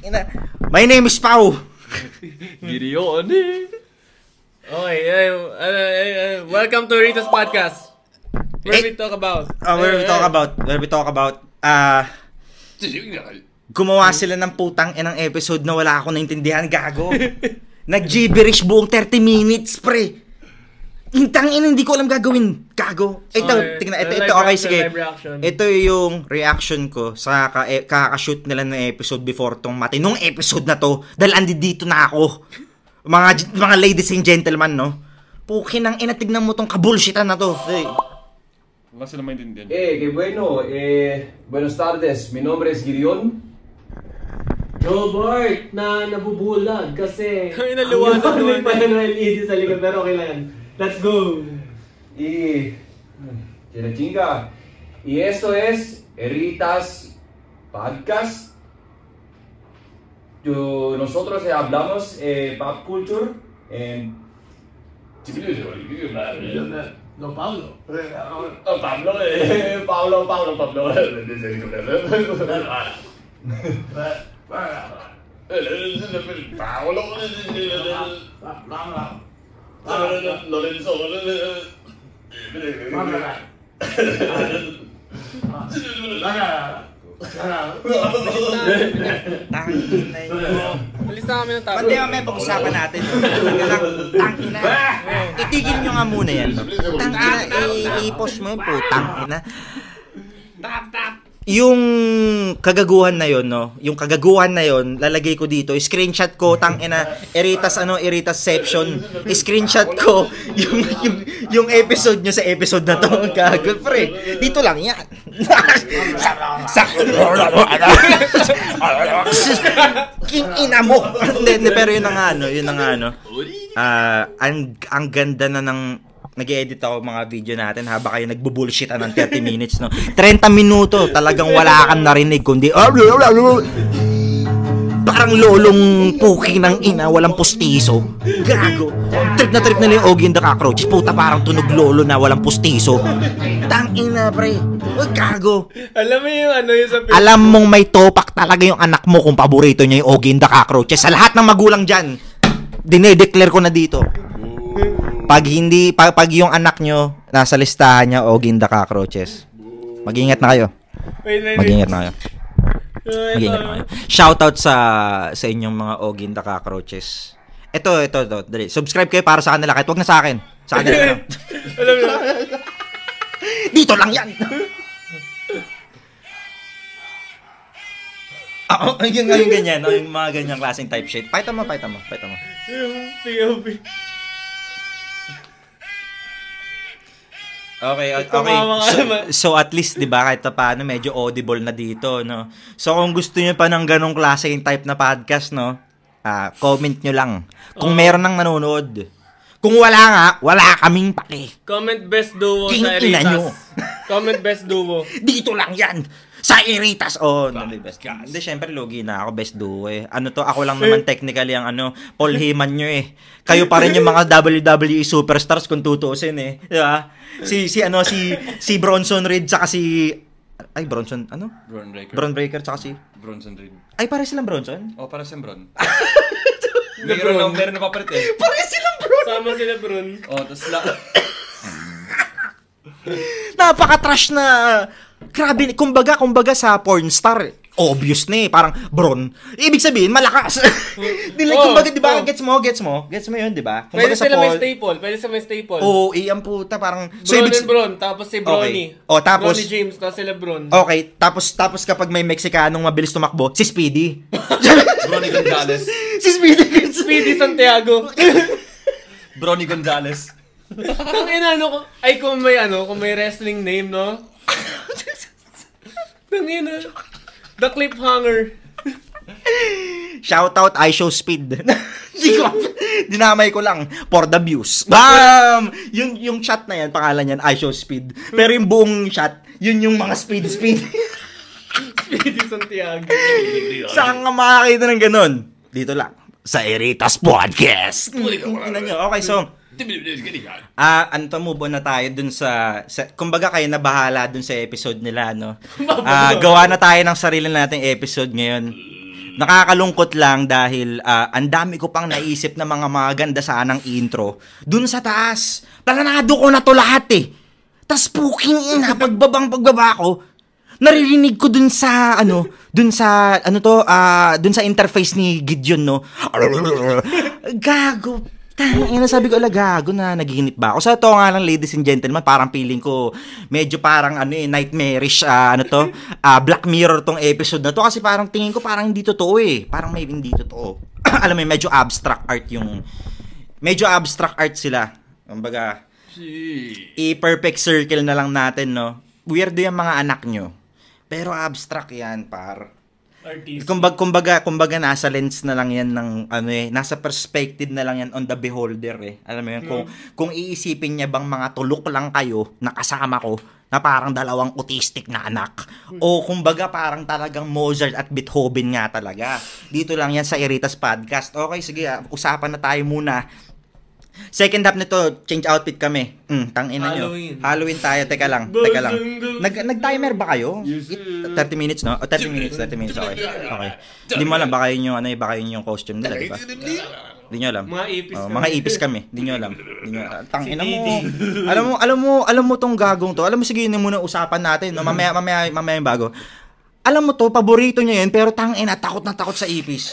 ina. My name is Pau. Gideon. Okay, welcome to Rita's podcast. Where we talk about? Where we talk about gumawa sila ng putang inang episode na wala ako naintindihan, gago. Nag-gibberish buong 30 minutes, pre. Hintang ina, hindi ko alam gagawin, gago. Ito, tingnan, ito okay, sige. Ito yung reaction ko sa kaka-shoot nila ng episode before tong matinong episode na to. Dahil dito na ako. Mga ladies and gentlemen, no? Pukin ng ina, tignan mo tong kabullshitan na to. Hey. Wala sila maintindihan. Qué bueno. Buenos tardes. Mi nombre es Gideon. Joe Bart na nabubulag kasi Ay, naliwanag naman pa ng LED sa likod, pero okay lang yan. Let's go. Y chinga. Y eso es Eritas Podcast. Nosotros hablamos pop culture en No, Pablo. Pablo. Lorenzo. Alis na kami ng tao. Pwede may pag-usapan natin. Tangina. Itigil nyo nga muna yan. Tangina, i-post mo yung putang ina. Tap. Yung kagaguhan na yon, no? Yung kagaguhan na yon, lalagay ko dito. Screenshot ko, tangina, Eritasception. Screenshot ko yung episode nyo sa episode na to. Gago, pre. Dito lang yan. King ina mo. Pero yun ang ano. Ang ganda na ng nag-edit ako mga video natin habang kayo nagbubullshit ng 30 minutes, no? 30 minuto, talagang wala kang narinig, kundi parang lolong puki ng ina, walang pustiso. Gago. Trip na yung Ogie and the Cockroaches. Puta, parang tunog lolo na walang pustiso. Tang ina, pre. Huwag gago. Alam mo yung yung sa Alam mong may topak talaga yung anak mo kung paborito niya yung Ogie and the Cockroaches. Sa lahat ng magulang dyan, dinedeclare ko na dito. Pag yung anak nyo nasa listahan niya Ogie and the Cockroaches, mag-ingat na kayo. Mag-ingat na kayo. Shoutout sa inyong mga Ogie and the Cockroaches. Ito, dali. Subscribe kayo para sa kanila, kahit wag na sa akin. Sa kanila lang. Alam mo. Dito lang yan. Yung ganyan, no? Yung mga ganyang klaseng type shit. Pakita mo. Sige. Okay. So at least 'di ba kahit paano medyo audible na dito, no. So kung gusto niyo pa ng ganong klaseng type na podcast, no, comment niyo lang kung meron nang nanonood. Kung wala kaming pake. Comment best duo sa Eritas. Comment best duo. Dito lang 'yan. Sa Eritas. Best. Hindi, syempre logi na ako best duo eh. Ako lang naman technically ang Paul Heyman nyo eh. Kayo pa rin yung mga WWE superstars kung tutuusin eh. Di ba? Si Bronson Reed tsaka si Bronson Braun Breaker tsaka si Bronson Reed. Ay, pare silang Bronson? Oh, para silang Bron. Meron na papalit eh. Pare silang Bron. Sama sila, Bron. Oh, tas Napaka-trash na. Grabe, kumbaga sa porn star, obvious na eh, parang Bron. Ibig sabihin, malakas. Kumbaga, di ba, gets mo yun, di ba? Pwede sila may staple. Oo, iyan puta, parang Bron and Bron, tapos si Bronny. Okay. Tapos Bronny James, tapos sila Bron. Okay, tapos kapag may Mexicanong mabilis tumakbo, si Speedy. Bronny Gonzales. Si Speedy Santiago. Bronny Gonzales. Kung may wrestling name, no? Tangina. The Cliffhanger. Shoutout I Show Speed. Dinamay ko lang for the views. Bam! Yung shot na yan, pangalan yan I Show Speed. Pero yung buong shot, yun yung mga speed. Speedy Santiago. Saan ka makakita ng ganun? Dito lang. Sa Eritas Podcast. Okay, so move on na tayo dun sa kumbaga kayo na bahala dun sa episode nila, no? Gawa na tayo ng sarili nating episode ngayon. Nakakalungkot lang dahil ang dami ko pang naisip na mga maganda sanang intro. Dun sa taas, planado ko na to lahat eh. Tas puking ina, pagbaba ko, naririnig ko dun sa dun sa interface ni Gideon, no. Gago. Sabi ko, gago na, nagiginip ba ako? So, ito nga lang, ladies and gentlemen, parang feeling ko, medyo parang, nightmarish, Black Mirror tong episode na to. Kasi parang tingin ko, parang hindi totoo eh. Parang maybe hindi totoo. Alam mo, medyo abstract art sila. Kumbaga, i-perfect circle na lang natin, no? Weirdo yung mga anak nyo. Pero abstract yan, par. Artist. Kumbaga nasa lens na lang yan ng nasa perspective na lang yan on the beholder eh. Alam mo yun, kung iisipin niya bang mga tulok lang kayo na kasama ko na parang dalawang autistic na anak o kumbaga parang talagang Mozart at Beethoven nga talaga. Dito lang yan sa Eritas Podcast. Okay, sige, usapan na tayo muna. Second half nito, change outfit kami. Tangina nyo. Halloween tayo. Teka lang. Nag-timer ba kayo? 30 minutes, no? 30 minutes. Okay. Hindi mo alam, baka yun yung costume nila, di ba? Hindi nyo alam. Mga ipis kami. Hindi nyo alam. Tangina mo. Alam mo tong gagong to. Alam mo, sige, yun muna usapan natin. No? Mamaya yung bago. Alam mo to, paborito niya yun, pero tangina, takot na takot sa ipis.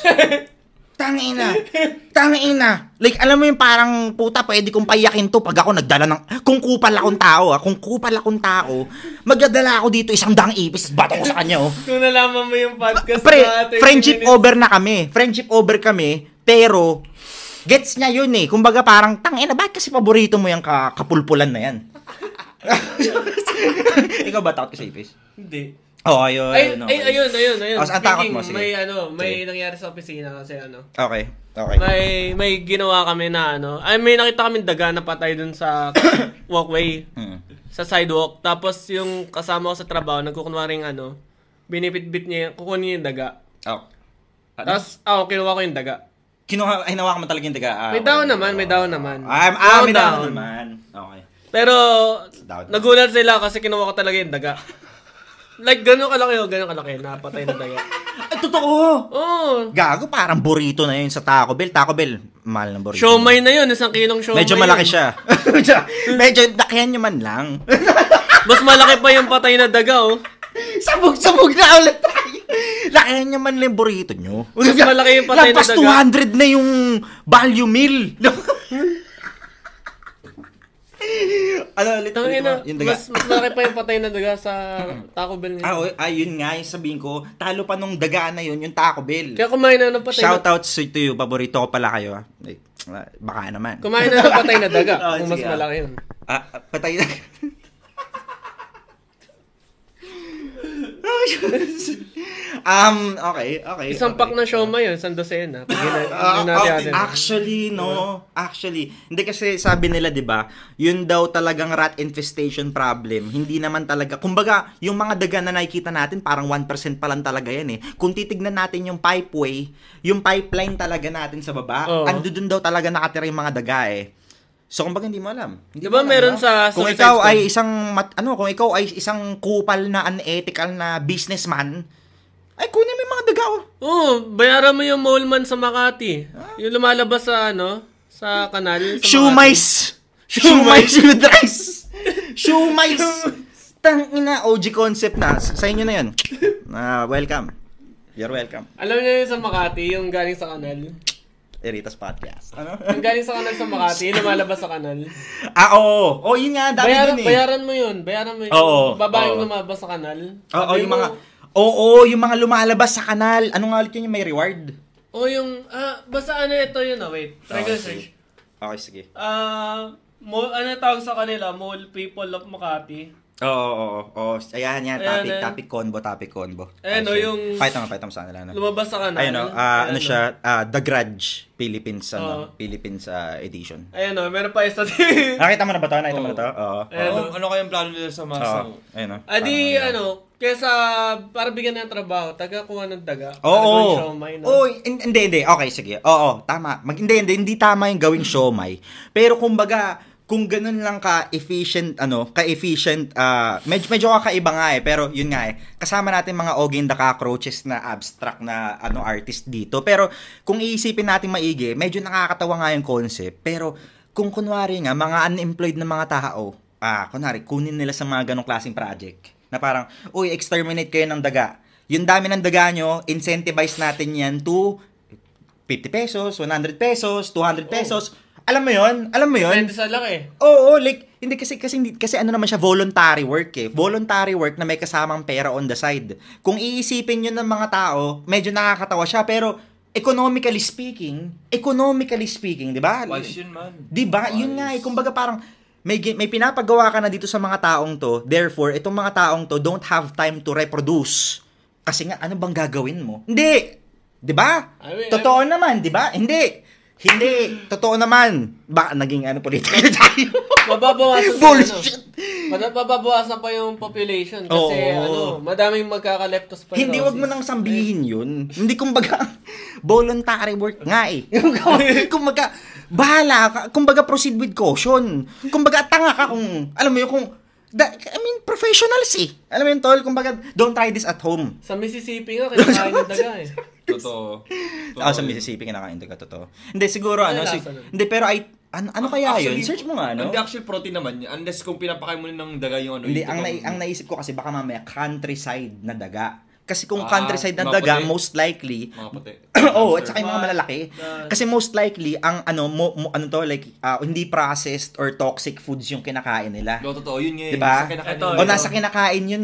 Tangina. Like, alam mo yung parang, puta, pwede kong payakin to pag ako nagdala ng, kung kupal akong tao, magdadala ako dito 100 ipis, bato ko sa kanya, oh. Kung nalaman mo yung podcast friendship over kami, pero, gets niya yun eh. Kumbaga parang, tangina, bakit kasi paborito mo yung kapulpulan na yan? Ikaw ba takot ka sa ipis? Hindi. Ayun. Ayun. Ang takot mo, sige. May nangyari sa opisina kasi Okay. May ginawa kami na may nakita kaming daga na patay dun sa walkway. Sa sidewalk. Tapos yung kasama ko sa trabaho, nagkukunwaring binipit-bit niya, kukunin yung daga. Tapos, kinuha ko yung daga. Hinawakan mo talaga yung daga. May dahon naman. May dahon naman. Okay. Pero, nagulat sila kasi kinuha ko talaga yung daga. Like, gano'n kalaki, napatay na daga. Ay, totoo! Oo. Gago, parang burrito na yun sa Taco Bell. Taco Bell, mahal ng burrito. Siomay na yun, 1 kilong siomay. Medyo malaki siya. Medyo, lakihan nyo man lang. Mas malaki pa yung patay na daga, oh. Sabog na ulit tayo. Lakihan nyo man lang yung burrito nyo. Mas malaki yung patay na daga. Lampas 200 na yung value meal. Yung daga. Mas malaki pa yung patay na daga sa Taco Bell ngayon. Yun nga, yung sabihin ko, talo pa nung daga na yun, yung Taco Bell. Kaya kumain na ng patay Shoutouts to you, paborito ko pala kayo. Baka naman. Kumain na ng patay na daga, kung mas malaki yun. Patay na. Okay. Isang pack na siomay yun, 100 Actually, hindi kasi sabi nila, 'di ba? Yun daw talagang rat infestation problem. Hindi naman talaga. Kumbaga, yung mga daga na nakikita natin, parang 1% pa lang talaga 'yan eh. Kung titignan natin yung pipeway, yung pipeline talaga natin sa baba, andun daw talaga nakatira yung mga daga eh. So kumbaga hindi mo alam. Diba meron sa kung ikaw ay isang kupal na unethical na businessman, ay kunin mo yung mga daga. Bayaran mo yung mallman sa Makati. Yung lumalabas sa sa kanal sa Shumais with rice. Shumais. Tangina, OG concept na. Sa inyo na 'yan. Welcome. You're welcome. Alam niyo yung sa Makati, yung galing sa kanal. Eritas Podcast. Yung galing sa kanal sa Makati, yung lumalabas sa kanal. Oo. Yun nga, dami dun eh. Bayaran mo yun. Oo. Babaeng lumabas sa kanal. Yung mga lumalabas sa kanal. Ano nga ulit yun yung may reward? Basta ito yun. Wait. Try ko search. Okay, sige. Tawag sa kanila? Mall People of Makati. Oo. Ayan. Topic combo. Yung... Pakita mo sa kanila. Lumabas sa kanal. Ayun, siya, The Grudge, Philippines, Philippines edition. Ayun meron pa isa. Nakita mo na ba ito? Oo. Ano kayang plano nila sa masa? Ayun. Kesa para bigyan ng trabaho, taga-kuha ng daga. Oo. Hindi. Okay, sige. Oo, tama. Hindi tama yung gawing siomay. Pero kumbaga, kung ganun lang ka-efficient, medyo kakaiba nga pero yun nga kasama natin mga Ogie and the Cockroaches na abstract na artist dito. Pero kung iisipin natin maigi, medyo nakakatawa nga yung concept. Pero kung kunwari nga, mga unemployed na mga tao, kunwari, kunin nila sa mga ganong klaseng project, na parang, uy, exterminate kayo ng daga. Yung dami ng daga nyo, incentivize natin yan to 50 pesos, 100 pesos, 200 pesos. Alam mo yun? Depende sa laki. Oo, like, hindi kasi naman siya voluntary work Voluntary work na may kasamang pera on the side. Kung iisipin yun ng mga tao, medyo nakakatawa siya, pero economically speaking, di ba? Wise yun, man. Di ba? Yun nga kumbaga parang, may pinapagawa ka na dito sa mga taong to, therefore, itong mga taong to don't have time to reproduce. Kasi nga, ano bang gagawin mo? Hindi! Di ba? Totoo naman, di ba? Hindi, totoo naman. Baka naging politika tayo. Mababawasan Bullshit. Mababawasan pa yung population kasi madaming magkaka-leptos pa. Hindi, wag mo nang sambihin yun. Hindi, kumbaga, voluntary work nga kumbaga, bahala ka. Kumbaga, proceed with caution. Kumbaga, tanga ka kung, alam mo yun, professionals Alam mo yun, tol? Kumbaga, don't try this at home. Sa Mississippi nga, kinakain ng daga Totoo. Sa Mississippi, kinakain daga, totoo. Hindi, siguro, hindi, pero ano kaya yun? Search mo nga, Hindi, actually, protein naman yun. Unless kung pinapakain mo ng daga yung Hindi, ang naisip ko kasi baka mamaya countryside na daga. Kasi kung countryside na daga, most likely, mga puti. at saka yung mga malalaki. Kasi most likely, ang hindi processed or toxic foods yung kinakain nila. Totoo, yun nga. Diba? Nasa kinakain yun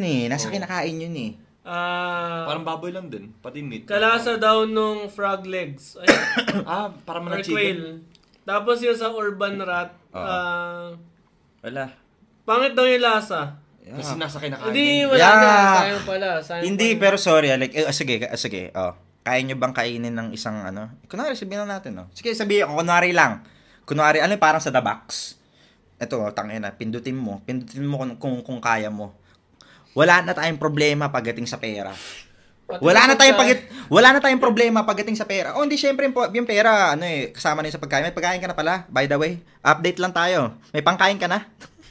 Parang baboy lang din, pati meat. Kalasa daw nung frog legs. Para or man quail. Tapos yung sa urban rat, wala. pangit daw yung lasa. Kasi nasa kinakain. Hindi, wala na. Sayang pala. Hindi, pero sorry. Sige. Kaya nyo bang kainin ng isang Kunwari, sabihin na natin, Sige, sabihin ko, kunwari lang. Kunwari, parang sa the box. Ito, tangina, pindutin mo kung kaya mo. Wala na tayong problema pagdating sa pera. Wala na tayong problema pagdating sa pera. Hindi, syempre yung pera, kasama na yun sa pagkain. May pagkain ka na pala, by the way. Update lang tayo. May pangkain ka na?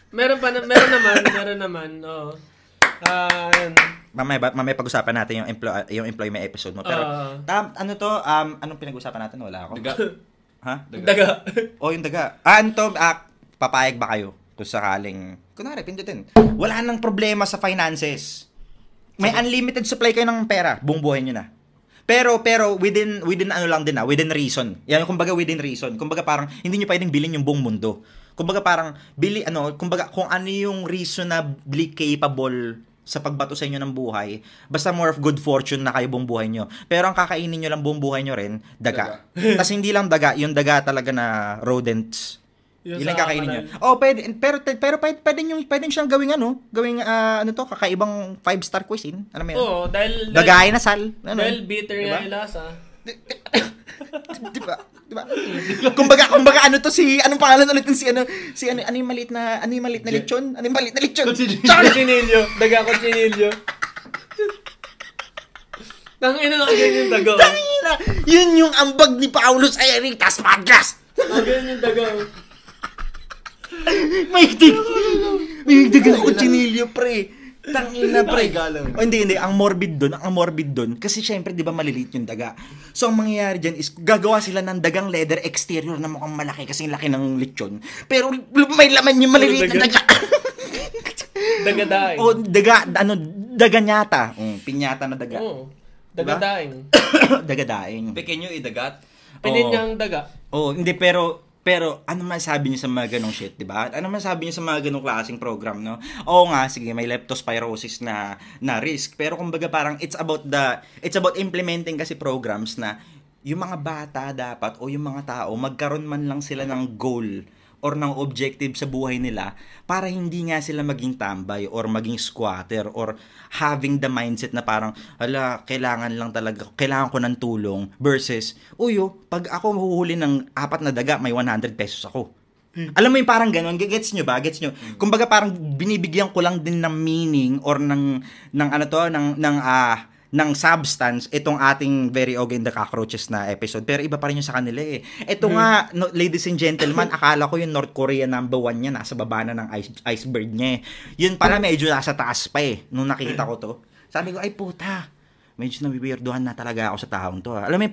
Meron naman. Oo. Mamaya pag-usapan natin yung employment episode mo. Pero anong pinag-usapan natin? Wala ako. Daga. Ha? Daga. Yung daga. Papayag ba kayo kung sakaling, kunwari, pindutin. Wala nang problema sa finances. May unlimited supply kayo ng pera, buong buhay nyo na. Pero within within reason. Yan, kumbaga within reason. Kumbaga parang hindi nyo pwedeng bilhin yung buong mundo. Kumbaga parang kumbaga kung ano yung reasonably capable sa pagbato sa inyo ng buhay, basta more of good fortune na kayo buong buhay nyo. Pero ang kakainin nyo lang buong buhay nyo rin, daga. Tapos hindi lang daga, yung daga talaga na rodents. Ilang kakainin nyo. Pwede siyang gawing kakaibang 5-star cuisine. Alam mo yun? Oo, dahil Dagain na sal. Dahil bitter nga yung lasa. Diba? Kumbaga anong pangalan ulit yung maliit na lechon? Ano yung maliit na lechon? Cochinillo. Daga cochinillo. Tangina na ganyan yung daga. Tangina! Yun yung ambag ni Paulos Ayaritas Podcast! Ganyan yung daga. May daga na cochinillo, pre. Tangina, pre. Hindi. Ang morbid doon. Kasi syempre, di ba, maliliit yung daga. So, ang mangyayari dyan is, gagawa sila ng dagang leather exterior na mukhang malaki kasi laki ng lechon. Pero, may laman yung maliliit na daga. Dagadaing. Daganyata. Pinyata na daga. Oo. Dagadaing. Dagadaing. Pekenyo idagat. Pininyang daga. Hindi, pero ano man sabi niyo sa mga ganong shit, di ba? Ano man sabi niyo sa mga ganong klaseng program, no? Oo nga, sige, may leptospirosis na risk, pero kumbaga parang it's about implementing kasi programs na yung mga bata dapat o yung mga tao magkaroon man lang sila ng goal or ng objective sa buhay nila para hindi nga sila maging tambay or maging squatter or having the mindset na parang, kailangan ko ng tulong versus, pag ako mahuhuli ng 4 na daga, may 100 pesos ako. Alam mo yung parang ganun, gets nyo ba? Kumbaga parang binibigyan ko lang din ng meaning or ng ng substance itong ating Very Ogie and the Cockroaches na episode. Pero iba pa rin yung sa kanila eh. Ito nga, no, ladies and gentlemen, akala ko yung North Korea number 1 niya, nasa baba na ng iceberg niya eh. Yun pala medyo nasa taas pa eh, nung nakita ko to. Sabi ko, ay puta, medyo nabiwirduhan na talaga ako sa taong to. Alam mo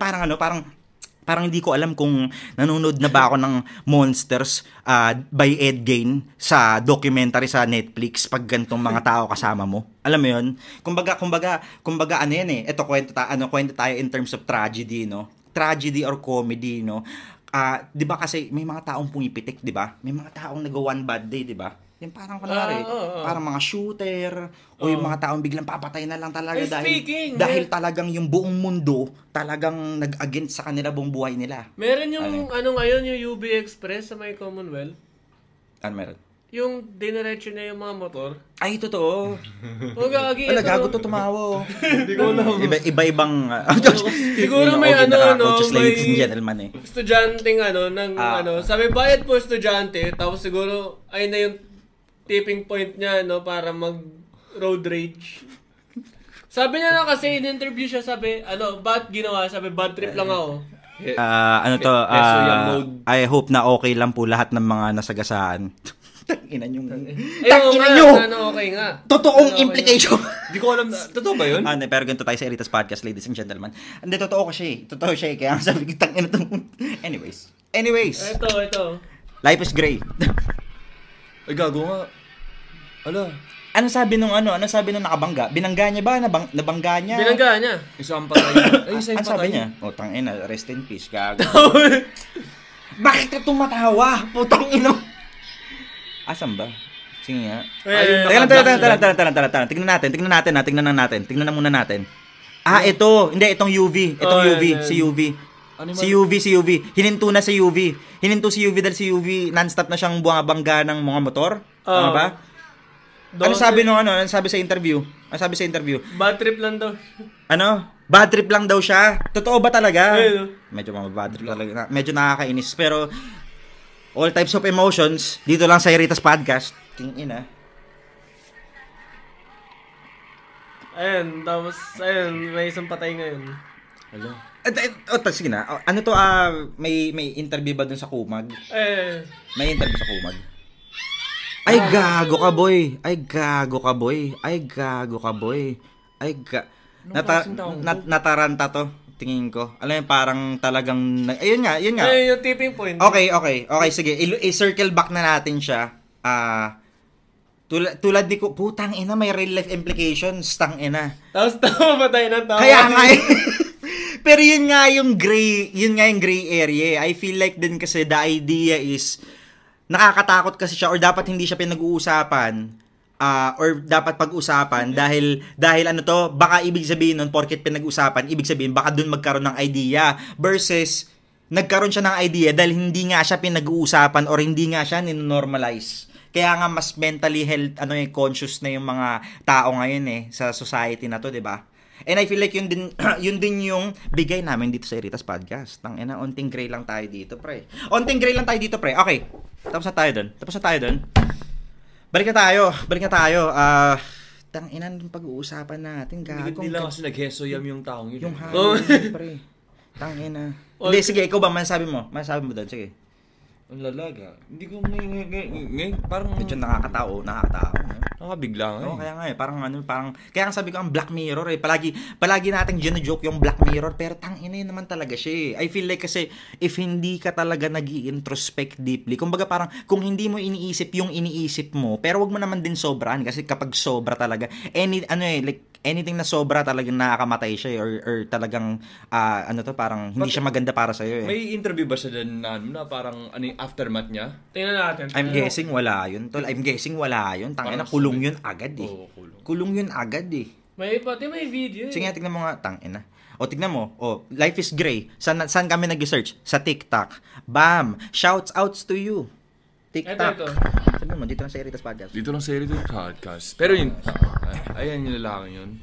parang hindi ko alam kung nanonood na ba ako ng Monsters by Ed Gein sa documentary sa Netflix pag gantong mga tao kasama mo. Alam mo 'yun? Kumbaga ano 'yan eh. Ito kwento tayo in terms of tragedy, no? Tragedy or comedy, no? 'Di ba kasi may mga taong pumipitik, 'di ba? May mga taong nag-one bad day, 'di ba? Yung parang parang mga shooter o yung mga taong biglang papatay na lang talaga dahil talagang yung buong mundo talagang nag-against sa kanila buong buhay nila. Meron yung ngayon yung UB Express sa may Commonwealth. Ano meron? Yung diniretso na yung mga motor. Ay, totoo. O gagi. Wala, gago to tumawa. Hindi ko alam. Iba-ibang... Siguro may ladies and gentlemen eh. Estudyanteng sabi bayad po estudyante, tapos siguro ay na yung tipping point niya para mag road rage. Sabi niya na kasi in-interview siya, sabi ba't ginawa? Sabi bad trip lang ako. I hope na okay lang po lahat ng mga nasagasaan. Tanginan yung... Okay nga. Totoong implication. Hindi ko alam, totoo ba yun? Pero ganito tayo sa Eritas Podcast, ladies and gentlemen. Hindi, totoo siya eh. Totoo siya eh. Kaya sabi ko, tangina to. Anyways. Ito. Life is gray. Ay, gago nga. Ala. Ano sabi nung nakabangga? Binangga niya ba? Nabangga niya? Binangga niya. Isang patay. Ay, isang Ano sabi patay. niya? Tangina, rest in peace, gago. Bakit ka tumatawa? Putang ina. Asan ba? Sige nga. Tara. Tingnan na muna natin. Ito. Hindi, itong UV. Si UV. Hininto na si UV. Dahil si UV non-stop na siyang bumabangga ng mga motor. Tama ba? Ano sabi sa interview? Bad trip lang daw. Bad trip lang daw siya. Totoo ba talaga? Ayun. Medyo bad trip talaga. Medyo nakakainis. Pero, all types of emotions, dito lang sa Eritas Podcast. Tingin Ayun, tapos, may isang patay ngayon. Ala. Sige na. May interview ba dun sa Kumag? May interview sa Kumag. Ay, gago ka, boy. Nataranta to. Tingin ko. Alam mo, parang talagang... Ayun nga. Ayun yung tipping point. Okay, sige. I-circle back na natin siya. Tulad ni ko, putang ina, may real life implications, tang ina. Tapos patay na tao. Kaya nga Pero yun nga yung gray area. I feel like din kasi the idea is nakakatakot kasi siya or dapat hindi siya pinag-uusapan. Or dapat pag-usapan dahil baka ibig sabihin nun porket pinag-usapan, ibig sabihin baka dun magkaroon ng idea versus nagkaroon siya ng idea dahil hindi nga siya pinag-uusapan or hindi nga siya ninormalize. Kaya nga mas mentally conscious na yung mga tao ngayon sa society na to, 'di ba? And I feel like yun din yung bigay namin dito sa Eritas Podcast. Tangina, onting gray lang tayo dito, pre. Okay. Tapos na tayo doon. Balik na tayo. Tangina ng pag-uusapan natin, gago. Hindi lang kasi naghesoyam yung taong yun. Yung hangin, pre. Tangina. Hindi, sige, ikaw ba? Masasabi mo doon, sige. Ang lalaga. Hindi ko parang... Medyo nakakatao. Nakabigla nga. Oo, kaya nga kaya nga sabi ko ang Black Mirror palagi nating gino-joke yung Black Mirror, pero tangina yun naman talaga siya. I feel like kasi if hindi ka talaga nag-i-introspect deeply, kumbaga parang kung hindi mo iniisip yung iniisip mo, pero wag mo naman din sobrahan kasi kapag sobra talaga, anything na sobra talagang nakakamatay siya or talagang parang hindi siya maganda para sa iyo. May interview ba siya din na parang aftermath niya? Tingnan natin. I'm guessing wala yun, tol. Tangina, kulong yun agad eh. Oo, Kulong yun agad eh. May video. Sige, tignan mo nga, tangina. O tignan mo, Life is Gray. Saan kami nag-search? Sa TikTok. Bam! Shouts outs to you. TikTok. Ito. Sabi mo, dito lang sa Eritas Podcast. Dito lang sa Eritas Podcast. Pero yun, ayan yung lalaki yun.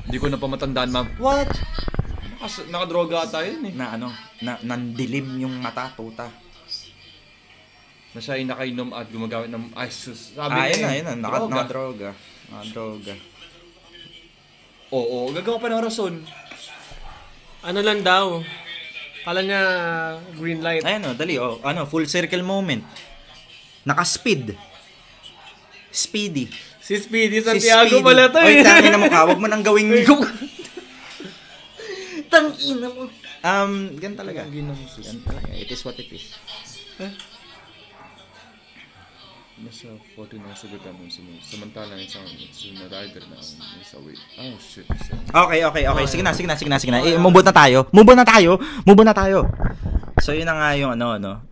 Hindi ko na pamatandaan, ma'am. What? Nakadroga ata yun eh. Nandilim yung mata, puta. Na siya ay nakainom at gumagamit ng ice. Sabi Ayun na. Nakadroga. Oo, gagawa pa ng rason. Ano lang daw. Kala niya green light. Ayan dali full circle moment. Naka-speed. Speedy. Si Speedy Santiago pala to Oy, eh. tangina mo ka, wag mo nang gawing tangina mo. Gan talaga. Gan talaga. It is what it is. Nasa 14 na sa gagawin samantalang isang na rider na nasa wait. Oh shit. Okay. Sige na. Move na tayo. So yun na nga yung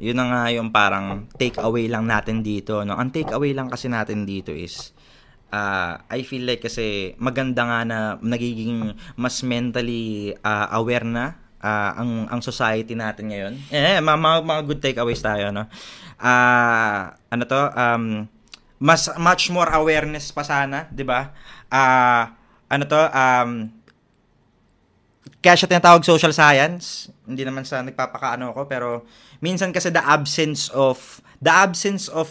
yun na nga yung parang take away lang natin dito, no. Ang take away lang kasi natin dito is I feel like kasi maganda nga na nagiging mas mentally aware na ang society natin ngayon. Mga good takeaways tayo, no. Much more awareness pa sana, 'di ba? Kaya siya tinatawag social science. Hindi naman sa nagpapakaano ko, pero minsan kasi the absence of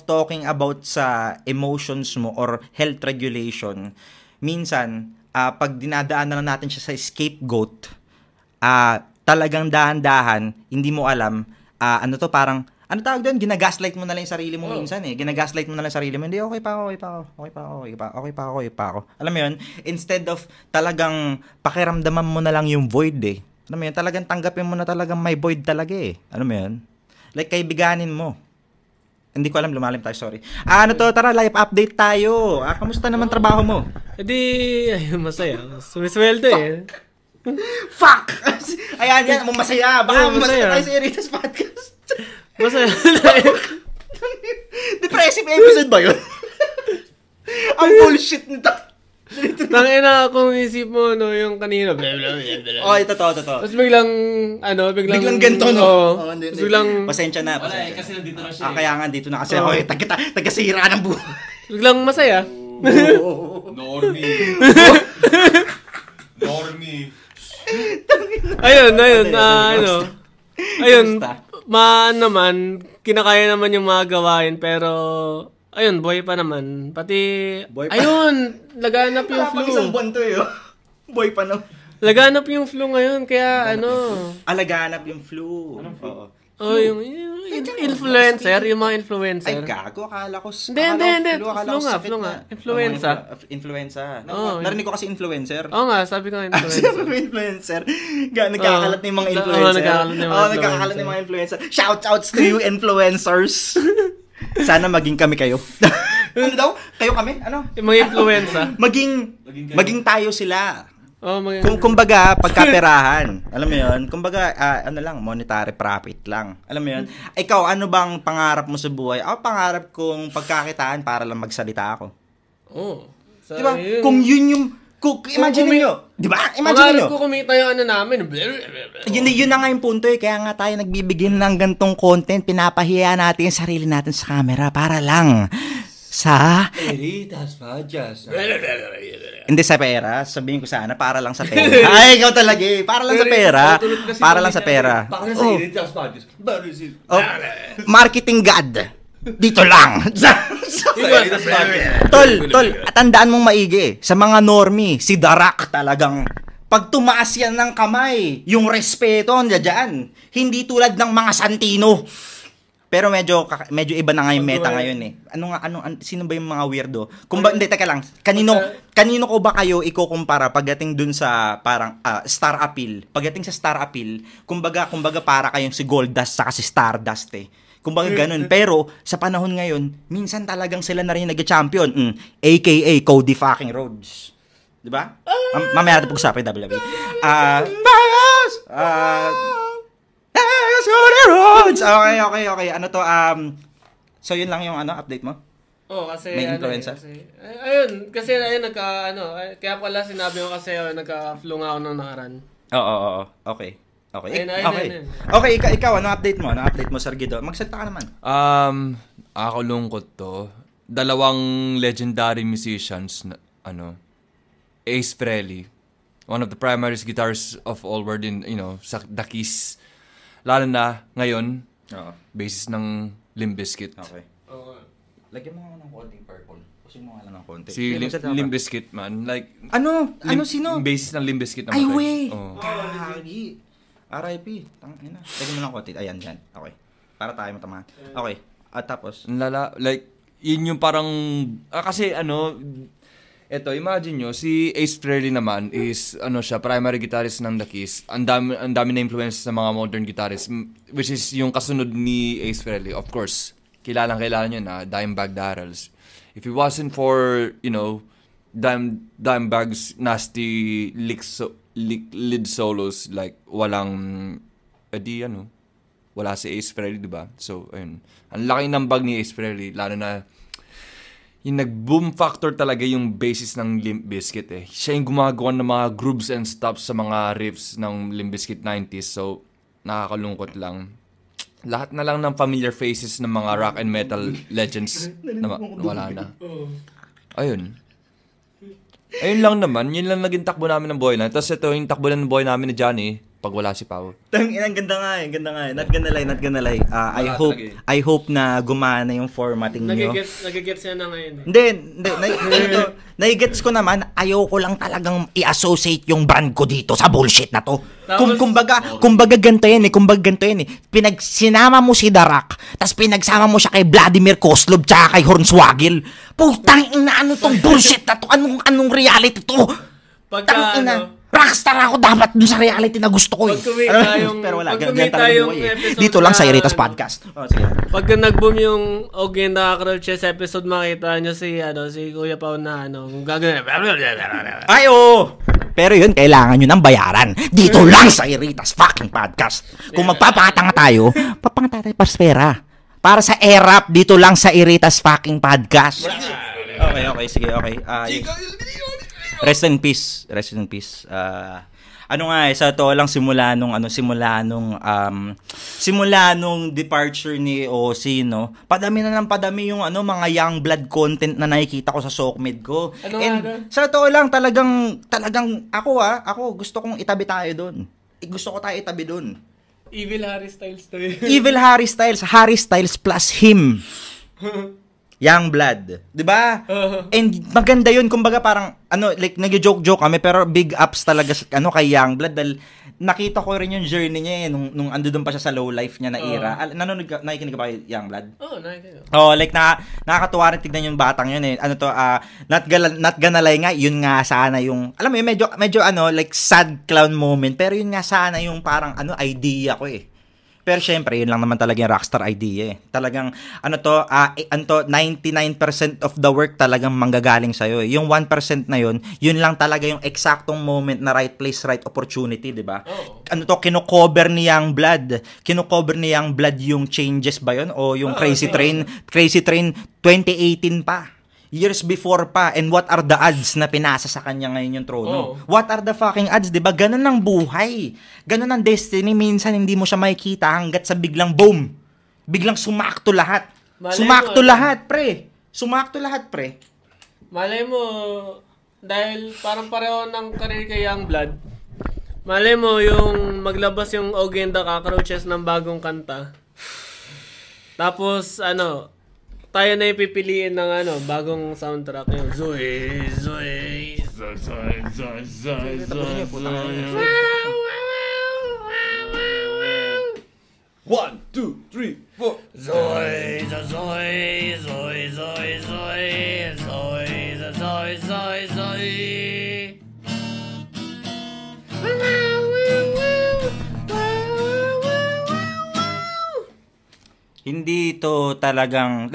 talking about sa emotions mo or health regulation, minsan pag dinadaan na lang natin siya sa scapegoat, talagang dahan-dahan, hindi mo alam, parang, tawag doon? Ginagaslight mo na lang yung sarili mo minsan eh. Ginagaslight mo na lang yung sarili mo. Hindi, okay pa ako. Alam mo yun? Instead of talagang pakiramdaman mo na lang yung void eh. Alam mo yun? Talagang tanggapin mo na talagang may void talaga eh. Alam mo yun? Like, kaibiganin mo. Hindi ko alam, lumalim tayo, sorry. Tara, live update tayo. Kamusta naman trabaho mo? Masaya. Sumisweldo eh. Fuck! Ayan, yan, masaya. Baka masaya tayo sa Eritas Podcast. Masaya. Depressive episode ba yun? Ang bullshit nito. Tangina, kung isip mo, yung kanina, Totoo. Tapos biglang ganito, no? Tapos biglang, pasensya na. Wala kasi nandito na siya. Kaya nga, dito na kasi ako taga-sira ng buhay. biglang masaya. Normie. Ayun, naman, kinakaya naman yung mga gawain, pero, ayun, buhay pa naman. Pati, laganap yung flu. Isang buwan to eh. Boy pa na. Laganap yung flu ngayon, kaya Laganap yung flu. Oo. Yung influencer, yung mga influencer. Ay, gago. Akala ko. Hindi. Flu nga. Influenza. Oo. Narinig ko kasi influencer. Oo nga, sabi ko Influencer. Nagkakalat na yung mga influencer. Nagkakalat na yung mga influencer. Shoutouts to you, influencers. Sana maging kami kayo. Ano daw? Kayo kami? Ano? Yung mga influencer. Maging tayo sila. Kumbaga, pagkaperahan. Alam mo 'yun? Kumbaga, monetary profit lang. Alam mo 'yun? Ikaw, ano bang pangarap mo sa buhay? Ako, pangarap kong pagkakitaan para lang magsalita ako. Diba? Kung yun yung imagine niyo, 'di ba? Imagine niyo. Pangarap ko kumita yung namin. Yun na nga yung punto eh. Kaya nga tayo nagbibigay ng gantong content, pinapahiya natin yung sarili natin sa camera para lang sa Eritas Podcast. Hindi sa pera, sabihin ko sana para lang sa pera. Ay, ikaw talaga eh. Para lang sa pera. Para lang sa pera. Para sa Eritas Podcast. Marketing God. Dito lang. Tol, tandaan mong maigi. Sa mga normie, si Darak talagang pag tumaas yan ng kamay, yung respeto nandiyan. Hindi tulad ng mga Santino. Pero medyo iba na nga yung meta ngayon eh. Sino ba yung mga weirdo? Hindi, teka lang. Kanino ko ba kayo ikukumpara pagdating dun sa parang star appeal? Pagdating sa star appeal, kumbaga para kayong si Goldust saka si Stardust eh. Kumbaga ganun. Pero sa panahon ngayon, minsan talagang sila na rin nag-champion. AKA Cody fucking Rhodes. Diba? Mamaya natin pag-usapin WWE. Okay. So yun lang yung update mo? Kasi may influenza? kaya pala sinabi ko kasi nagka-flu nga ako nung nakaraan. Oo. Okay. Ayun. Okay, ikaw, ano update mo, Sir Guido? Magsalita ka naman. Ako lungkot to. Dalawang legendary musicians na, Ace Frehley, one of the primary guitarists of all word in, sa The Kiss. Lalo na ngayon, basis ng Limp Bizkit. Okay. Lagyan mo nga ng konting purple. Pusin mo nga lang ng konti. Si Limp Bizkit, man. Like, Ano? Sino? Yung basis ng Limp Bizkit na Ay, matay. wey! Oh. Kagi. R.I.P. Tangina. Lagyan mo ng konti. Ayan, dyan. Okay. Para tayo matamaan. Okay. At tapos? Like, yun yung parang, kasi eto, imagine nyo, si Ace Frehley naman is, siya, primary guitarist ng The Keys. Ang dami na influence sa mga modern guitarists, which is yung kasunod ni Ace Frehley. Of course, kilala nyo na, Dimebag Darrells. If it wasn't for, Dimebag's nasty lead solos, like, wala si Ace Frehley, diba? So, ayun. Ang laki ng bag ni Ace Frehley, lalo na, yung nag-boom factor talaga yung basis ng Limp Bizkit eh. Siya yung gumagawa ng mga grooves and stops sa mga riffs ng Limp Bizkit 90s. So, nakakalungkot lang. Lahat na lang ng familiar faces ng mga rock and metal legends na wala na. Ayun. Ayun lang naman. Yun lang naging takbo namin ng buhay na. Tapos ito yung takbo ng buhay namin ni Johnny pag wala si Pao. Ang ganda nga eh. Not gonna lie. I hope na gumana yung formatting nyo. Nagigets yan na ngayon. Hindi. Nagigets ko naman, ayoko lang talagang i-associate yung brand ko dito sa bullshit na to. Kumbaga ganito yan eh. Sinama mo si The Rock, tas pinagsama mo siya kay Vladimir Kozlov tsaka kay Hornswoggle. Putang ina, ano tong bullshit na to? Anong reality to? Pagka rockstar ako dapat dun sa reality na gusto ko eh. Pero wala, ganyan talaga buhay eh. Dito lang sa Iritas Podcast. Sige. Pagka nag-boom yung Ogie na Cruel Chess episode, makita nyo si Kuya Pao na gagawin. Ay, oo! Pero yun, kailangan nyo ng bayaran. Dito lang sa Iritas fucking Podcast. Kung magpapatanga tayo, papangata tayo para sa pera. Para sa ERAP, dito lang sa Iritas fucking Podcast. Okay, sige, okay. Rest in peace. Sa to lang simula nung departure ni Ozzy, no. Padami yung mga young blood content na nakikita ko sa Sokmed ko. Sa to lang talagang ako gusto kong itabi tayo doon. Gusto ko tayo itabi doon. Evil Harry Styles to yun. Evil Harry Styles plus him. Young blood, 'di ba? And maganda 'yun, kumbaga parang nagjo-joke kami pero big ups talaga kay Young Blood dahil nakita ko rin yung journey niya nung ando doon pa siya sa low life niya na era. Nakikinig ka ba kay Young Blood? Nakikinig. Nakakatuwa rin tignan yung batang yun eh. Not gonna lie nga, yun nga sana yung alam mo yun, medyo sad clown moment pero yun nga sana yung parang idea ko eh. Pero syempre, yun lang naman talaga yung rockstar idea eh. Talagang, 99% of the work talagang manggagaling sa'yo eh. Yung 1% na yun lang talaga yung eksaktong moment na right place, right opportunity, di ba? Kino-cover ni Young Blood yung Changes ba yun? O yung Crazy Train 2018 pa. Years before pa, and what are the odds na pinasa sa kanya ngayon yung trono? What are the fucking odds, diba? Ganun ang buhay. Ganun ang destiny. Minsan hindi mo siya makikita hanggat sa biglang boom. Biglang sumakto lahat. Sumakto lahat, pre. Malay mo, dahil parang pareho ng career kay Young Blood, malay mo yung maglabas yung Ogie and the Cockroaches ng bagong kanta. Tapos, tayo na ipipiliin ng bagong soundtrack yung Zoe. 1, 2, 3, 4. Zoe. Hindi to talagang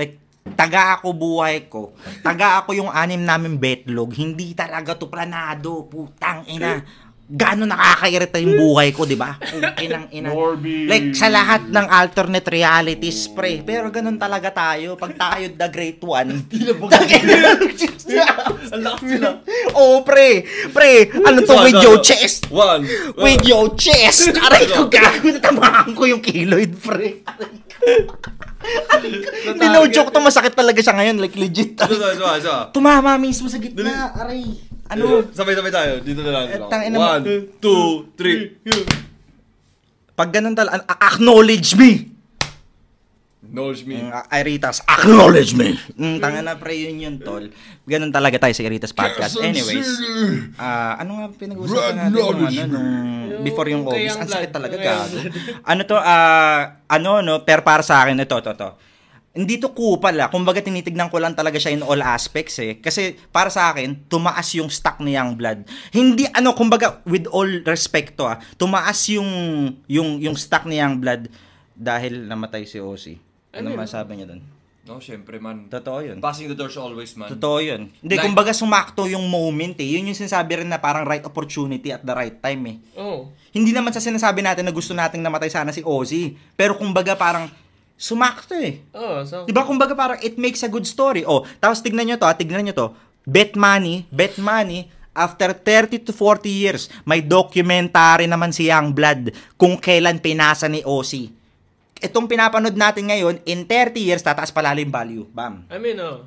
taga ako buhay ko. Taga ako yung 6 namin betlog. Hindi talaga to planado. Putang ina. Gano'n nakakairita yung buhay ko, di ba? Inang ina. Sa lahat ng alternate realities, pre. Pero gano'n talaga tayo. Pag tayo the great one. Oh, pre. Ano to with your chest? With your chest. Aray ko, gago. Natamaan ko yung kiloid, pre. Joke to, masakit talaga siya ngayon. Legit. Tumama mismo sa gitna. Aray. Sabay-sabay tayo. Dito na lang. 1, 2, 3. Pag ganun talaga, acknowledge me. Acknowledge me. Iritas, acknowledge me. Tanga na pre, yun tol. Ganun talaga tayo sa Iritas Podcast. Anyways, ano nga pinag-uusapan natin nung before yung August? Ang sakit talaga, gago. Pero para sa akin, ito. Hindi to kupal kumbaga tinitignan ko lang talaga siya in all aspects Kasi para sa akin, tumaas yung stock ni Youngblood. Hindi kumbaga with all respect tumaas yung stock ni Youngblood dahil namatay si Ozzy. Ano masabi niya doon? No, syempre man. Totoo yun. Passing the torch always, man. Totoo yun. Hindi, kumbaga sumakto yung moment Yun yung sinasabi rin na parang right opportunity at the right time Oh. Hindi naman sa sinasabi natin na gusto nating namatay sana si Ozzy. Pero kumbaga parang sumakto Oh, so... Diba kumbaga parang it makes a good story. Tapos tignan nyo to. Bet money, after 30 to 40 years, may documentary naman si Youngblood kung kailan pinasa ni Ozzy. Itong pinapanood natin ngayon, in 30 years, tataas palalo yung value. Bam.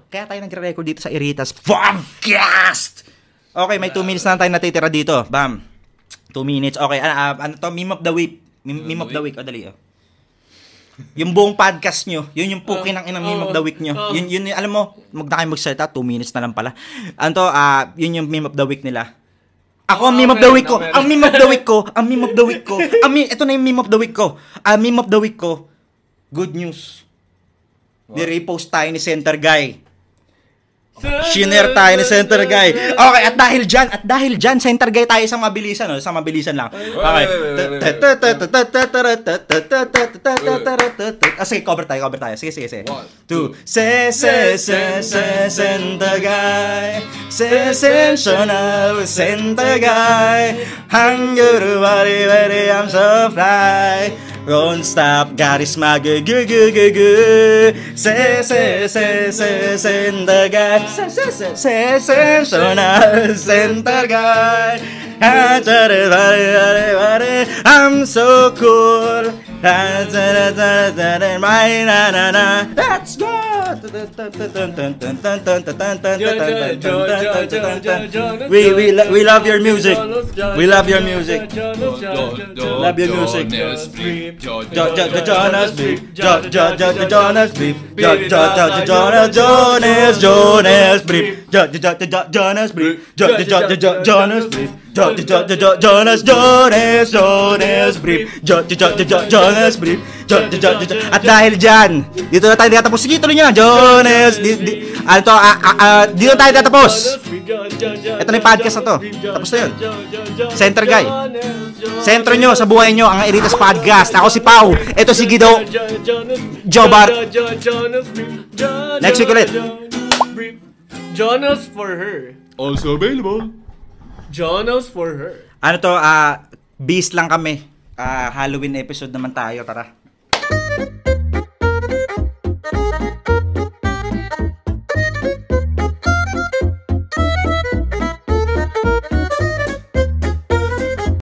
Kaya tayo nagre-record dito sa Iritas Podcast! Okay, may 2 minutes na tayo natitira dito. Bam. 2 minutes. Okay, meme of the week. Meme of the week. Dali. Yung buong podcast nyo, yun yung pukin ng inang meme of the week nyo. Yun, alam mo, magda kayo magsalita, 2 minutes na lang pala. Yun yung meme of the week nila. Ako, ang meme of the week ko. Ito na yung meme of the week ko. Meme of the week ko. Good news. Ni-repost tayo ni Center Guy. Shinare tayo ni Center Guy. Okay, at dahil dyan, Center Guy tayo isang mabilisan lang. Okay. Sige, cover tayo. Sige. 2. Center Guy. Sensational Center Guy. Hanguru wari I'm so fly. Don't stop, charisma, Center Guy. Sensational Center Guy. I'm so cool. Let's go. We love your music. Love your music. Jonas Beep. Jonas Beep. At dahil dyan, dito na tayo tatapos. Sige, tuloy nyo na. Jonas. Dito tayo tatapos. Ito na yung podcast na to. Tapos na yun. Center Guy. Sentro nyo sa buhay nyo ang Iritas Podcast. Ako si Pau. Ito si Guido. Jobar. Next week ulit. Jonas for her. Also available. Jonas for her. Beast lang kami. Halloween episode naman tayo. Tara.